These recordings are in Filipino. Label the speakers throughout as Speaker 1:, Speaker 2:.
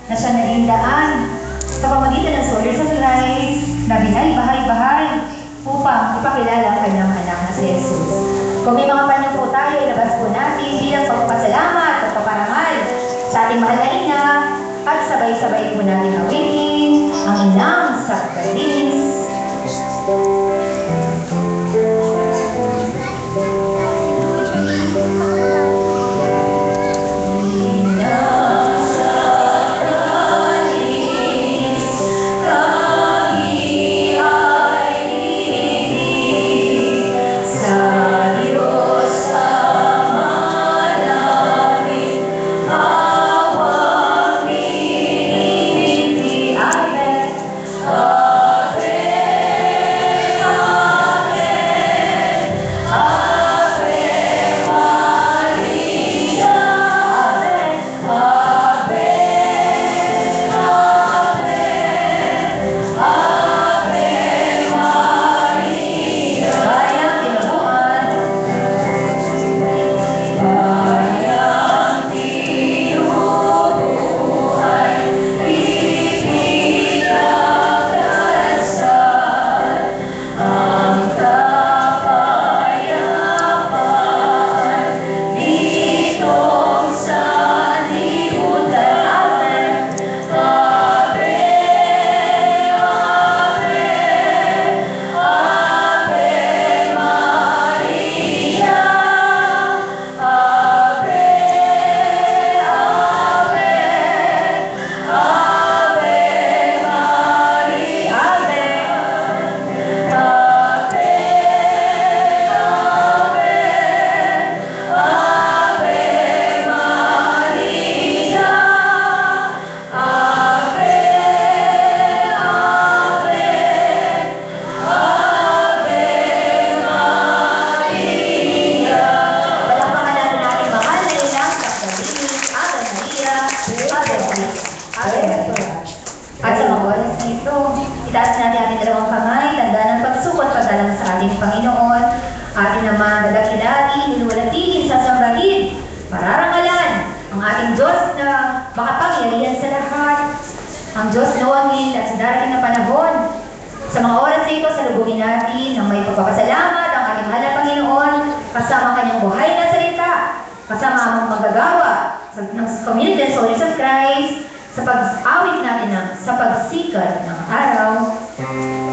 Speaker 1: na siya naging daan sa pamagitan ng solar supplies na binay-bahay-bahay upang ipakilala ang kanyang anak na si Jesus. Kung may mga panyo po tayo, ilabas po natin bilang pagpapasalamat at paparangal sa ating mahal na ina at sabay-sabay po natin awitin ang inang sacrifice. At sa mga oras na ito, itaas natin ating dalawang kamay, tanda ng pagsukot pagdalang sa ating Panginoon, ating naman dadakilali, niluwalhatiin, sasambahin, pararangalan ang ating Diyos na makapangyarihan sa lahat, ang Diyos na wangil at sa darating na panahon. Sa mga oras na ito, salubungin natin ng may pagpapasalamat ang ating mahal na Panginoon, kasama kanyang buhay na salita, kasama ang magagawa ng Community of Soldiers of Christ, sa pag-awit natin sa pagsikat ng araw.
Speaker 2: Yeah.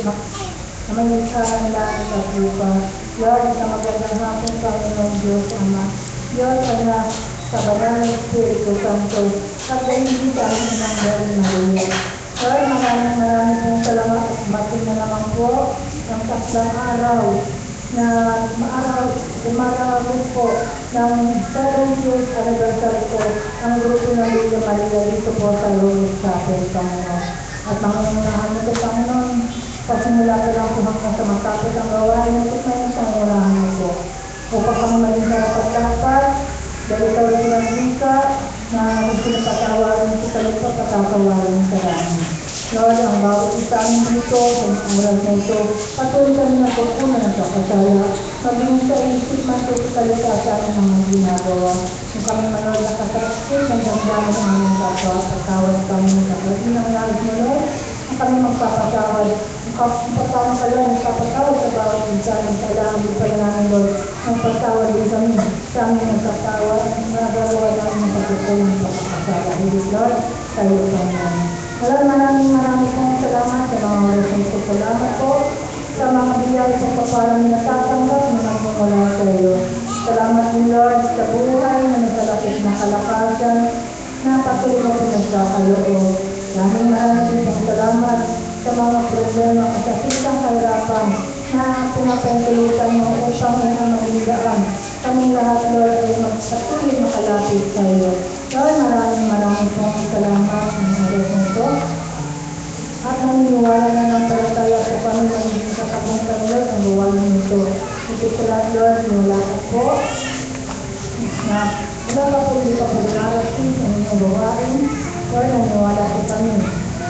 Speaker 2: na may ng langit at lupa. Lord, sa magandang hapon, Panginoon Diyos, Ama. Diyos, Anak, sa banal ng Espiritu Santo, at daigin sa aming ng Lord Maria. Lord, maraming pong salamat at batin na naman po ng takdang araw na umaraw po ng 70th anniversary po ang grupo ng Villa Maria dito po sa Lourdes Chapel, Panginoon. At mangunahan mo po, Panginoon, pasimula ko lang po hanggang sa matapos ang gawain at may pangunahan mo po. Upang kami maging karapat-dapat, dahil ikaw rin ang wika na gusto na patawarin sa kalipot at tatawarin sa dami. Lord, ang bawat isa amin dito, sa oras na ito, patuloy kami ng pagpunan ng kapasaya. Maging sa isip man ito sa kalita sa aming mga ginagawa. Kung kami manood na kasakit, ng damdaman ng aming kapwa, patawad kami ng kapatid ng nais mo, Lord, ang kami magpapatawad. Ang patawad ka, Lord, magpapatawad sa bawat isa ng kailangan din pala namin, Lord. Ang patawad din kami sa aming nagpatawad, ang nagagawa namin ng pagpupunan ng kapasaya. Lord, tayo pa namin. Maraming pong salamat sa mga oras na ito. Salamat po sa mga biyay sa kapalang natatanggap na nagmumula sa iyo. Salamat din, Lord, sa buhay na nasalakit na kalakasan na patuloy mo pinagkakaloob. Maraming pong salamat sa mga problema at sa sisang kahirapan na pinapahintulutan mo upang na magiging kaming lahat, Lord, ay magpatuloy makalapit sa iyo. Lord, maraming pong salamat sa mga oras na ito. At naniniwala na ng palataya sa kami magiging katapunan, Lord, ang gawain nito. Ito sila, Lord, wala ka po. Na wala ka po, hindi ka po narating sa inyong gawain. Lord, naniniwala po kami.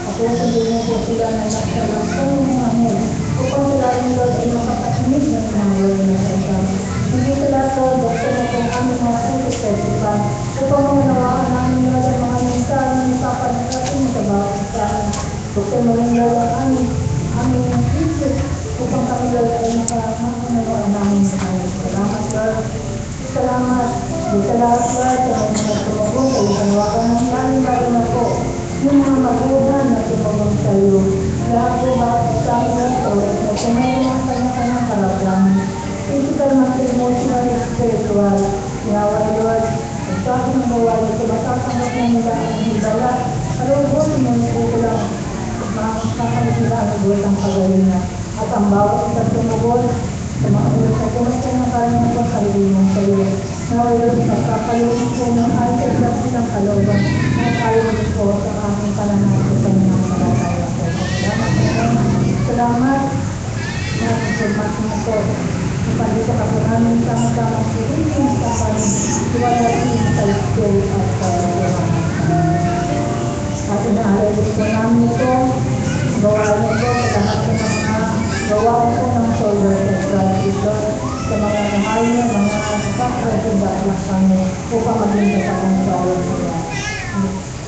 Speaker 2: Ako sabihin mo po sila na nagsalang sa inyong angel. Upang sila rin, Lord, ay makapatinig ng mga Lord na sa kami. Hindi sila, Lord, basta na kung aming mga puso sa isipan. Upang manawaan namin, Lord, ang mga mensahe na ipapanatin sa bawat isa. Bukod mo rin, Lord, ang aming isip upang kami, Lord, ay makakunawaan namin sa kanya. Salamat, Lord. Salamat. Salamat, Lord, sa mga tumagod sa ipanawakan ng namin lalo na po. Yung mga maguhan na tumagod sa iyo. Lahat po ba sa amin, Lord, na kumain ang kanya-kanyang karapatan. Physical, emotional, spiritual. Yawa, Lord, at sa aking gawain, sa matatanggap na nila ang hibala. Pero po, sinunupo lang makakalimutan ang buwan ng pagalingan. At ang bawat isang tumugod sa mga ulit na kumasta ng kanyang po kalimutan sa iyo. Nawala sa pagkakalunin po ng ay-taglas ng kalooban at kalimutan po sa aming pananato sa mga palataya po. Salamat na information mo po. Ipandito ka po namin sama-sama sa rin sa paniwalain sa Spirit at kalooban. At inaalay po namin ito, gawain ito sa lahat ng mga gawain po ng shoulder at right sa mga mahal niya, mga kapresident ng kami upang maging kasakang bawat sila.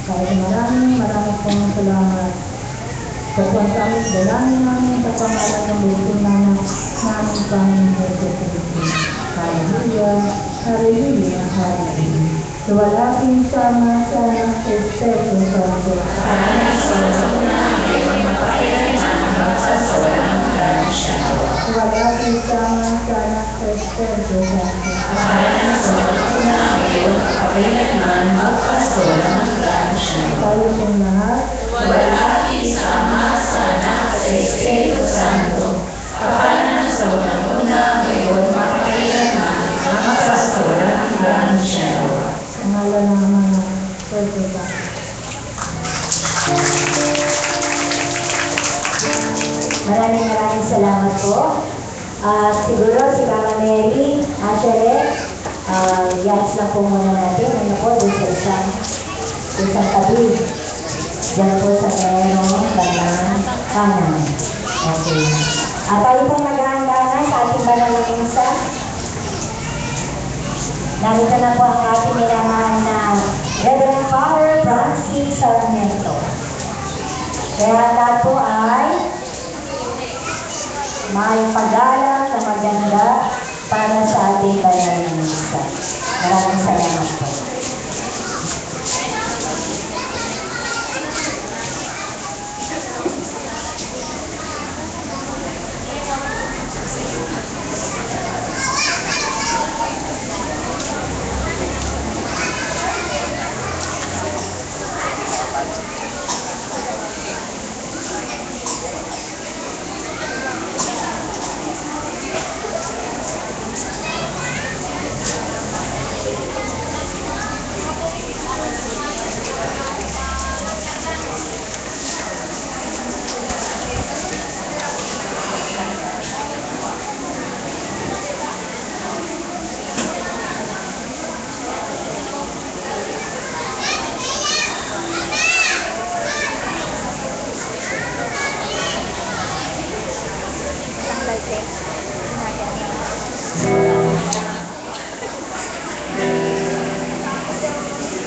Speaker 2: Kahit maraming pong salamat. Sa pagkakamit, dalangin namin sa pangalan ng buhay namin Panginoon Jesus Cristo. Hallelujah, Hallelujah, Hallelujah. Suwalapin sama sa Espiritu Santo. Suwalapin sama sa Espiritu Santo. Tayo pong lahat.
Speaker 3: Suwalapin sama sa Espiritu Santo. Kapanan sa unang-una, ngayon, makakailanman, makakasawalan hanggang siya.
Speaker 2: Pangalan ng mga Pwede.
Speaker 1: Maraming salamat po. Siguro si Mama Mary, Ashere, yes lang po muna natin. Ano po, doon sa isang tabi. Diyan po sa merong bandang kanan. Okay. At tayo pong naghahanda na sa ating banal na misa. Narito na po ang ating minamahal na Reverend Father Francis Sarmiento. Kaya lahat po ay may paggalang na maganda para sa ating banal na misa. Maraming salamat po. Thank you.